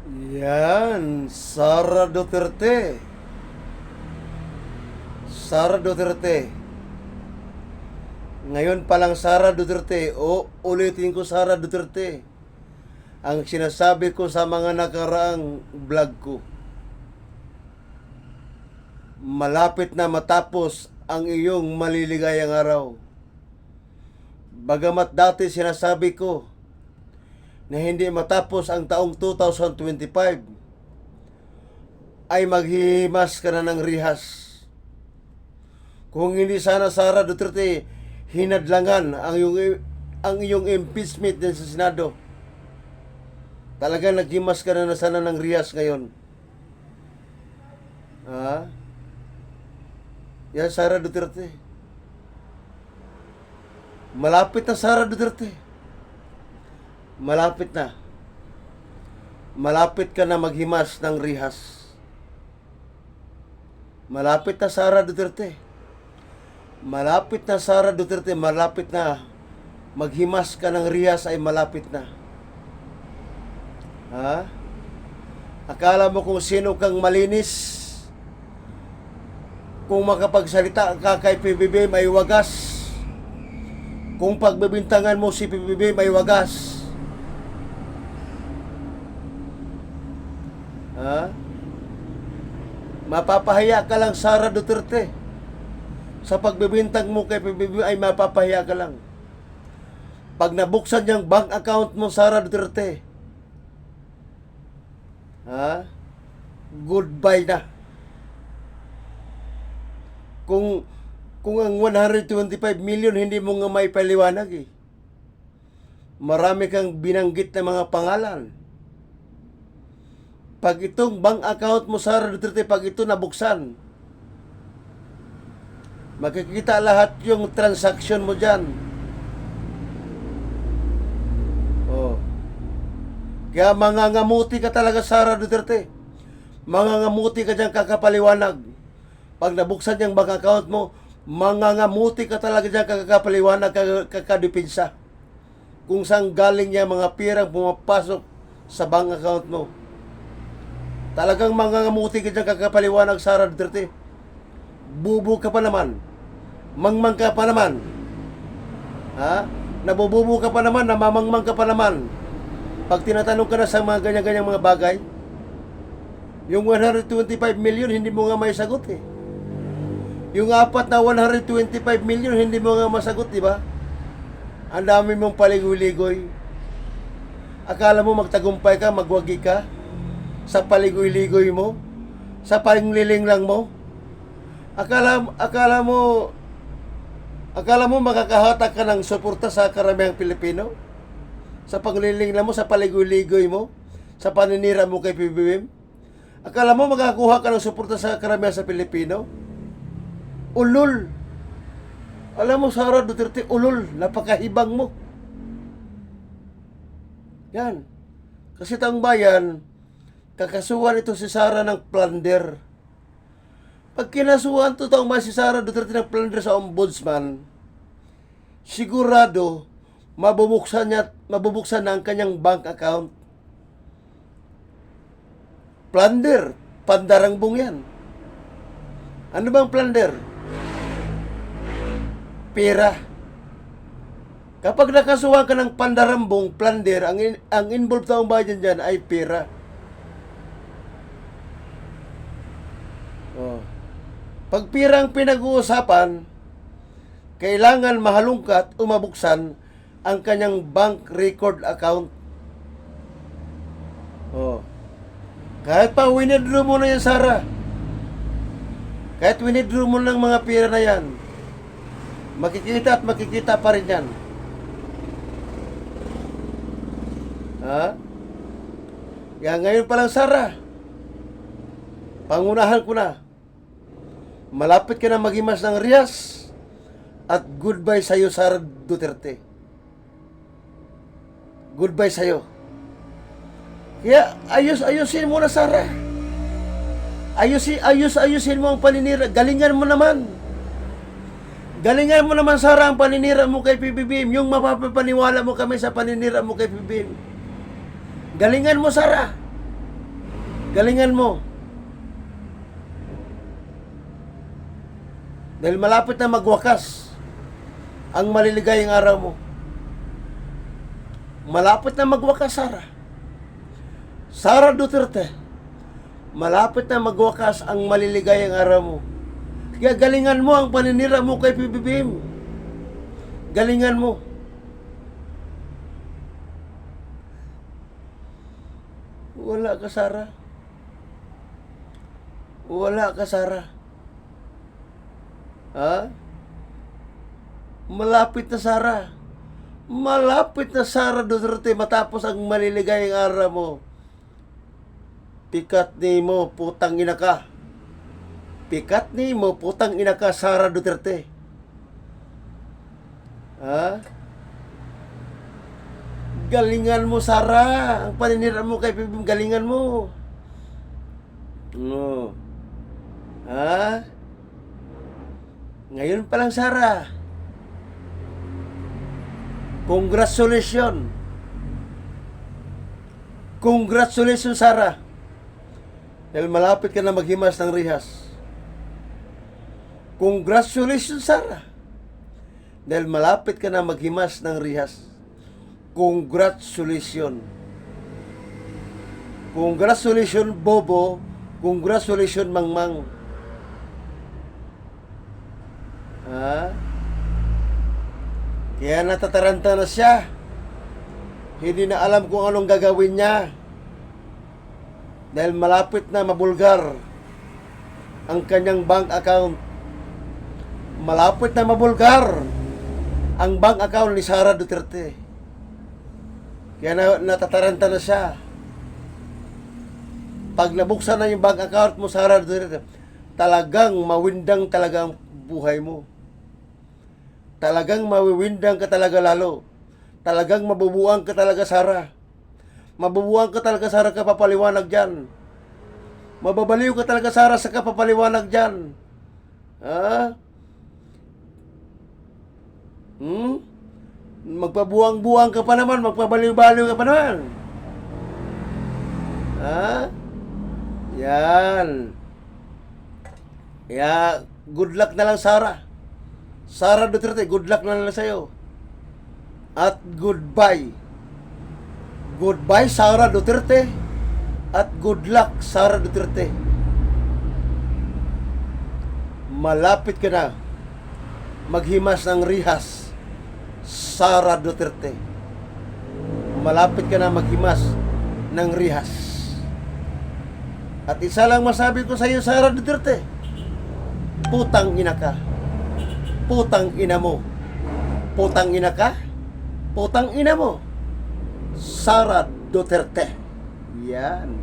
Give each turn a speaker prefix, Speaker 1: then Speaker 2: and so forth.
Speaker 1: Yan, Sara Duterte. Sara Duterte. Ngayon pa lang Sara Duterte, o ulitin ko Sara Duterte. Ang sinasabi ko sa mga nakaraang vlog ko. Malapit na matapos ang iyong maliligayang araw. Bagamat dati sinasabi ko na hindi matapos ang taong 2025, ay maghihimas ka na ng rihas. Kung hindi sana Sara Duterte hinadlangan ang iyong impeachment din sa Senado, talaga naghimas ka na sana ng rihas ngayon. Ha? Yan, Sara Duterte. Malapit na, Sara Duterte. Malapit na. Malapit ka na maghimas ng rihas. Malapit na, Sara Duterte. Malapit na, Sara Duterte. Malapit na. Maghimas ka ng rihas ay malapit na. Ha? Akala mo kung sino kang malinis? Kung makapagsalita ka kay PBBM ay wagas. Kung pagbibintangan mo si PBBM ay wagas. Ha? Mapapahiya ka lang, Sara Duterte. Sa pagbibintang mo kay PBBM ay mapapahiya ka lang. Pag nabuksan niyang bank account mo, Sara Duterte, ha? Goodbye na. Kung ang 125 million hindi mo nga may paliwanag eh. Marami kang binanggit na mga pangalan. Pag itong bank account mo, Sara Duterte, pag ito nabuksan, makikita lahat yung transaction mo dyan. Oh. Kaya mangangamuti ka talaga, Sara Duterte. Mangangamuti ka dyan kakapaliwanag. Pag nabuksan yung bank account mo, mangangamuti ka talaga dyan kakapaliwanag, kakadipinsa. Kung saan galing niya mga pirang pumapasok sa bank account mo. Talagang mangangamuti ka dyan kakapaliwanag, Sara Duterte. Bubo ka pa naman. Mangmang ka pa naman. Ha? Nabububo ka pa naman, namamangmang ka pa naman. Pag tinatanong ka na sa mga ganyan-ganyang mga bagay, yung 125 million, hindi mo nga may sagot eh. Yung apat na 125 million, hindi mo nga masagot, di ba? Ang dami mong paligoy-ligoy. Akala mo magtagumpay ka, magwagi ka sa paligoy-ligoy mo, sa pangliling lang mo. Akala mo makakahatak ka ng suporta sa karamihang Pilipino? Sa pangliling lang mo, sa paligoy-ligoy mo, sa paninira mo kay PBBM? Akala mo makakuha ka ng suporta sa karamihan sa Pilipino? Ulol. Alam mo, Sara Duterte, ulol. Napakahibang mo. Yan. Kasi taong bayan, kakasuhan ito si Sara ng plunder. Pag kinasuhan ito taong bayan si Sara Duterte ng plunder sa ombudsman, sigurado, mabubuksan na ang kanyang bank account. Plunder. Pandarangbong yan. Ano bang plunder? Pera. Kapag nakasuhan ka ng pandarambong, plunder, ang involved taong bayan dyan ay pera. Oh. Pag pera ang pinag-uusapan, kailangan mahalungkat o mabuksan ang kanyang bank record account. Oh. Kahit pa winidraw mo na yan, Sara. Kahit winidraw mo ng mga pera na yan, makikita at makikita pa rin yan. Ha? Kaya ngayon pa lang, Sara, pangunahan ko na. Malapit ka na maghimas ng rihas. At goodbye sa'yo, Sara Duterte. Goodbye sa'yo. Kaya ayusin mo na, Sara. Ayusin mo ang paninira. Galingan mo naman. Galingan mo naman, Sara, ang paninira mo kay PBBM. Yung mapapapaniwala mo kami sa paninira mo kay PBBM. Galingan mo, Sara. Galingan mo. Dahil malapit na magwakas ang maliligayang araw mo. Malapit na magwakas, Sara. Sara Duterte, malapit na magwakas ang maliligayang araw mo. Kaya galingan mo ang paninira mo kay PBBM. Galingan mo. Wala ka, Sara. Wala ka, Sara. Ha? Malapit na, Sara. Malapit na, Sara Duterte, matapos ang maliligayang araw mo. Pikat ni mo, putang ina ka. Pikat ni mo, putang ina ka, Sara Duterte. Ha? Galingan mo, Sara. Ang paninira mo kay PBBM, galingan mo. No. Ha? Ngayon pa lang, Sara. Congratulations. Congratulations, Sara. Dahil malapit ka na maghimas ng rihas. Congratulations, Sara. Dahil malapit ka na maghimas ng rihas. Congratulations. Congratulations, Bobo. Congratulations, Mangmang. Ha? Kaya natataranta na siya. Hindi na alam kung anong gagawin niya. Dahil malapit na mabulgar ang kanyang bank account. Malapit na mabulgar ang bank account ni Sara Duterte. Kaya natataranta na siya. Pag nabuksan na yung bank account mo, Sara Duterte, talagang mawindang talaga ang buhay mo. Talagang mawiwindang ka talaga lalo. Talagang mabubuang ka talaga, Sara. Mabubuang ka talaga, Sara, kapapaliwanag dyan. Mababaliw ka talaga, Sara, sa kapapaliwanag dyan. Ha? Magpabuang-buang ka pa naman, magpabaliw-baliw ka pa naman. Ha? Yan. Kaya, good luck na lang, Sara. Sara Duterte, good luck na lang sa'yo. At goodbye. Goodbye, Sara Duterte. At good luck, Sara Duterte. Malapit ka na maghimas ng rihas, Sara Duterte. Malapit ka na maghimas ng rihas. At isa lang masabi ko sa iyo, Sara Duterte. Putang ina ka. Putang ina mo. Putang ina ka? Putang ina mo. Sara Duterte. Yan.